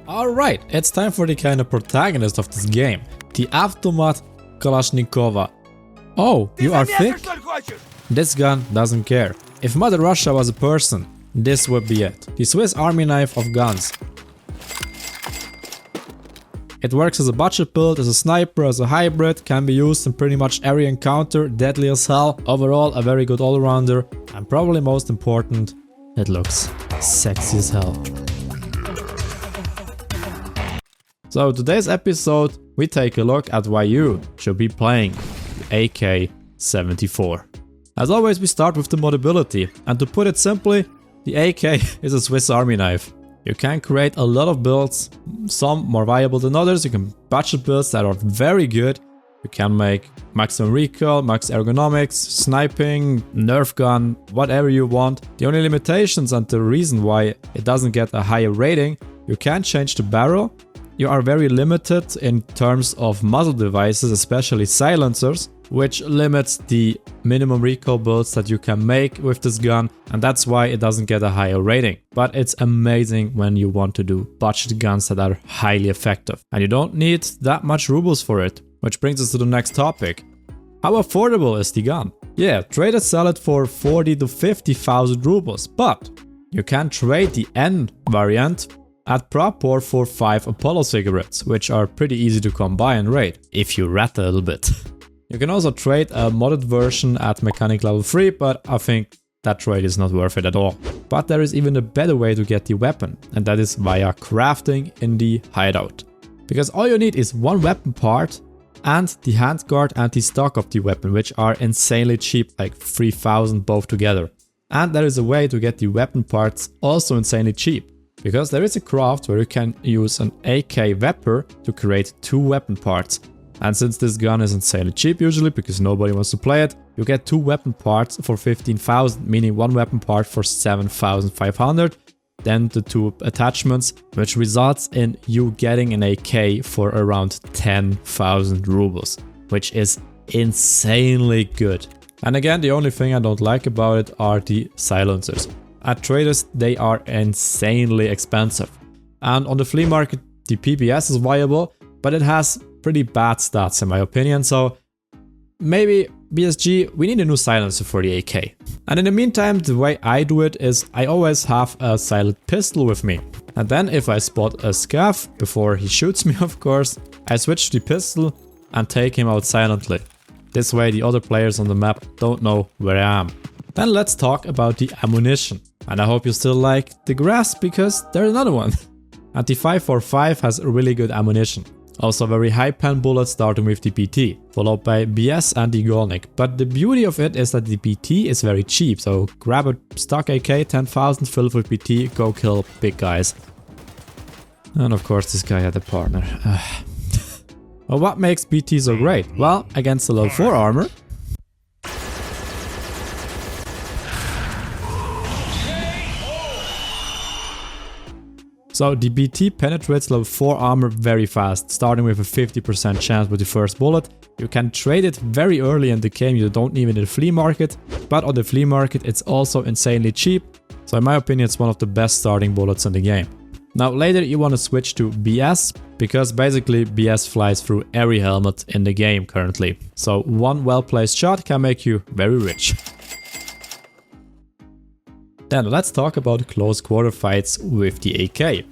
Alright, it's time for the kind of protagonist of this game, the Automat Kalashnikova. Oh, you are thick? This gun doesn't care. If Mother Russia was a person, this would be it. The Swiss Army knife of guns. It works as a budget build, as a sniper, as a hybrid, can be used in pretty much every encounter, deadly as hell. Overall, a very good all-rounder, and probably most important, it looks sexy as hell. So today's episode, we take a look at why you should be playing the AK-74. As always, we start with the Modability, and to put it simply, the AK is a Swiss Army knife. You can create a lot of builds, some more viable than others. You can budget builds that are very good. You can make maximum recoil, max ergonomics, sniping, nerf gun, whatever you want. The only limitations and the reason why it doesn't get a higher rating, you can't change the barrel. You are very limited in terms of muzzle devices, especially silencers, which limits the minimum recoil builds that you can make with this gun, and that's why it doesn't get a higher rating. But it's amazing when you want to do budget guns that are highly effective, and you don't need that much rubles for it. Which brings us to the next topic. How affordable is the gun? Yeah, traders sell it for 40 to 50,000 rubles, but you can trade the N variant at Prapor for 5 Apollo cigarettes, which are pretty easy to come by and raid, if you rat a little bit. You can also trade a modded version at mechanic level 3, but I think that trade is not worth it at all. But there is even a better way to get the weapon, and that is via crafting in the hideout. Because all you need is one weapon part and the handguard and the stock of the weapon, which are insanely cheap, like 3,000 both together. And there is a way to get the weapon parts also insanely cheap. Because there is a craft where you can use an AK Vepper to create 2 weapon parts. And since this gun is insanely cheap usually, because nobody wants to play it, you get 2 weapon parts for 15,000, meaning 1 weapon part for 7,500, then the 2 attachments, which results in you getting an AK for around 10,000 rubles, which is insanely good. And again, the only thing I don't like about it are the silencers. At traders, they are insanely expensive. And on the flea market, the PPS is viable, but it has pretty bad stats in my opinion, so maybe BSG, we need a new silencer for the AK. And in the meantime, the way I do it is I always have a silent pistol with me. And then if I spot a scav, before he shoots me of course, I switch the pistol and take him out silently. This way the other players on the map don't know where I am. Then let's talk about the ammunition. And I hope you still like the grass, because there's another one. And the 545 has really good ammunition. Also very high pen bullets starting with the BT, followed by BS and the Gornik. But the beauty of it is that the BT is very cheap, so grab a stock AK 10,000, fill it with BT, go kill big guys. And of course this guy had a partner. Well, what makes BT so great? Well, against the level 4 armor, so the BT penetrates level 4 armor very fast, starting with a 50% chance with the first bullet. You can trade it very early in the game, you don't need it in the flea market, but on the flea market it's also insanely cheap, so in my opinion it's one of the best starting bullets in the game. Now later you want to switch to BS, because basically BS flies through every helmet in the game currently, so one well placed shot can make you very rich. Then let's talk about close quarter fights with the AK.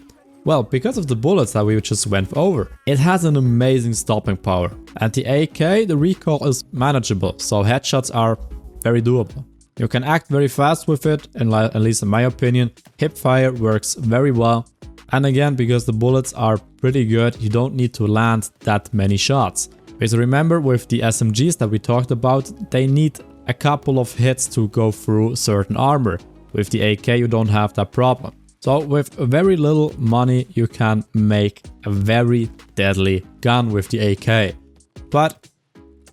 Well, because of the bullets that we just went over, it has an amazing stopping power. And the AK, the recoil is manageable, so headshots are very doable. You can act very fast with it, and at least in my opinion, hipfire works very well. And again, because the bullets are pretty good, you don't need to land that many shots. Because remember, with the SMGs that we talked about, they need a couple of hits to go through certain armor. With the AK you don't have that problem. So with very little money you can make a very deadly gun with the AK. But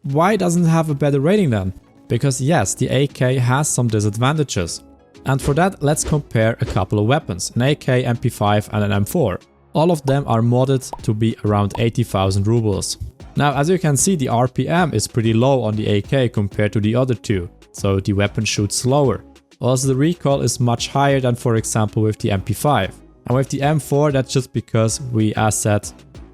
why doesn't it have a better rating then? Because yes, the AK has some disadvantages. And for that let's compare a couple of weapons, an AK, MP5 and an M4. All of them are modded to be around 80,000 rubles. Now as you can see, the RPM is pretty low on the AK compared to the other two, so the weapon shoots slower. Also the recoil is much higher than for example with the MP5. And with the M4, that's just because we said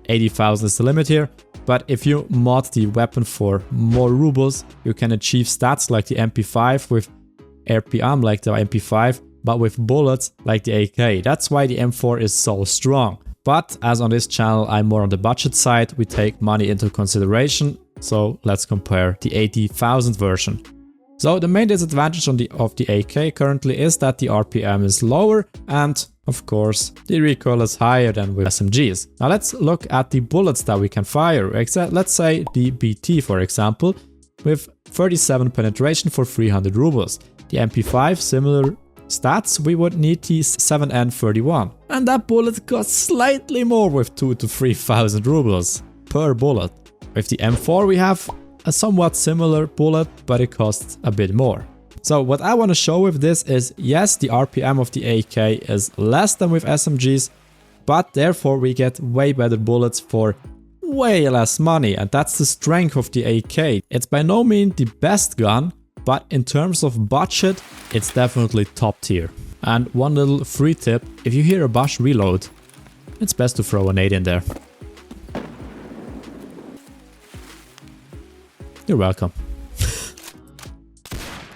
80,000 is the limit here. But if you mod the weapon for more rubles, you can achieve stats like the MP5 with RPM like the MP5, but with bullets like the AK. That's why the M4 is so strong. But as on this channel I'm more on the budget side, we take money into consideration. So let's compare the 80,000 version. So the main disadvantage of the AK currently is that the RPM is lower and of course the recoil is higher than with SMGs. Now let's look at the bullets that we can fire. Let's say the BT for example, with 37 penetration for 300 rubles. The MP5 similar stats, we would need the 7N31. And that bullet costs slightly more with 2,000 to 3,000 rubles per bullet. With the M4 we have a somewhat similar bullet, but it costs a bit more. So what I want to show with this is, yes, the RPM of the AK is less than with SMGs, but therefore we get way better bullets for way less money, and that's the strength of the AK. It's by no means the best gun, but in terms of budget, it's definitely top tier. And one little free tip, if you hear a Bosch reload, it's best to throw a nade in there. You're welcome.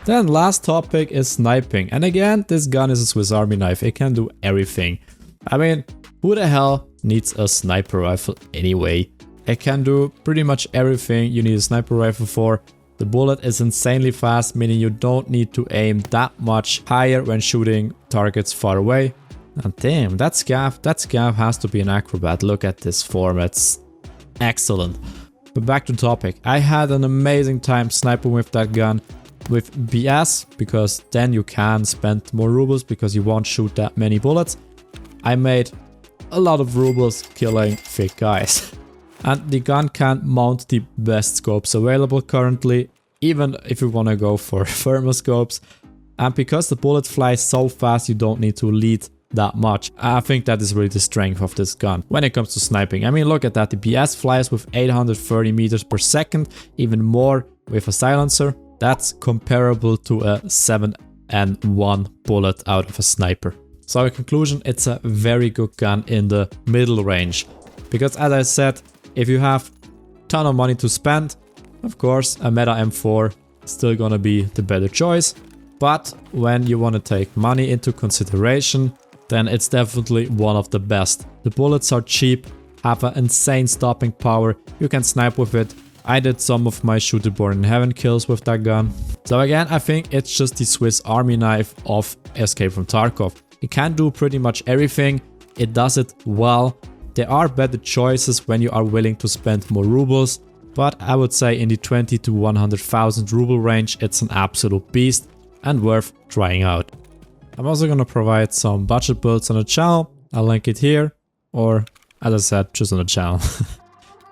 Then last topic is sniping. And again, this gun is a Swiss Army knife. It can do everything. I mean, who the hell needs a sniper rifle anyway? It can do pretty much everything you need a sniper rifle for. The bullet is insanely fast, meaning you don't need to aim that much higher when shooting targets far away. And damn, that scav has to be an acrobat. Look at this form, it's excellent. But back to topic, I had an amazing time sniping with that gun with BS, because then you can spend more rubles because you won't shoot that many bullets. I made a lot of rubles killing thick guys. And the gun can mount the best scopes available currently, even if you want to go for thermal scopes. And because the bullets fly so fast, you don't need to lead that much. I think that is really the strength of this gun when it comes to sniping. I mean, look at that. The BS flies with 830 meters per second, even more with a silencer. That's comparable to a 7N1 bullet out of a sniper. So in conclusion, it's a very good gun in the middle range. Because as I said, if you have a ton of money to spend, of course, a Meta M4 is still gonna be the better choice. But when you want to take money into consideration, then it's definitely one of the best. The bullets are cheap, have an insane stopping power, you can snipe with it. I did some of my Shooter Born in Heaven kills with that gun. So again, I think it's just the Swiss Army knife of Escape from Tarkov. It can do pretty much everything, it does it well. There are better choices when you are willing to spend more rubles, but I would say in the 20 to 100,000 ruble range, it's an absolute beast and worth trying out. I'm also gonna provide some budget builds on the channel. I'll link it here, or as I said, just on the channel.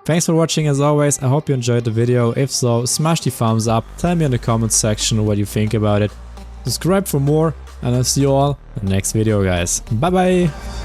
Thanks for watching as always. I hope you enjoyed the video. If so, smash the thumbs up. Tell me in the comments section what you think about it. Subscribe for more, and I'll see you all in the next video, guys. Bye bye!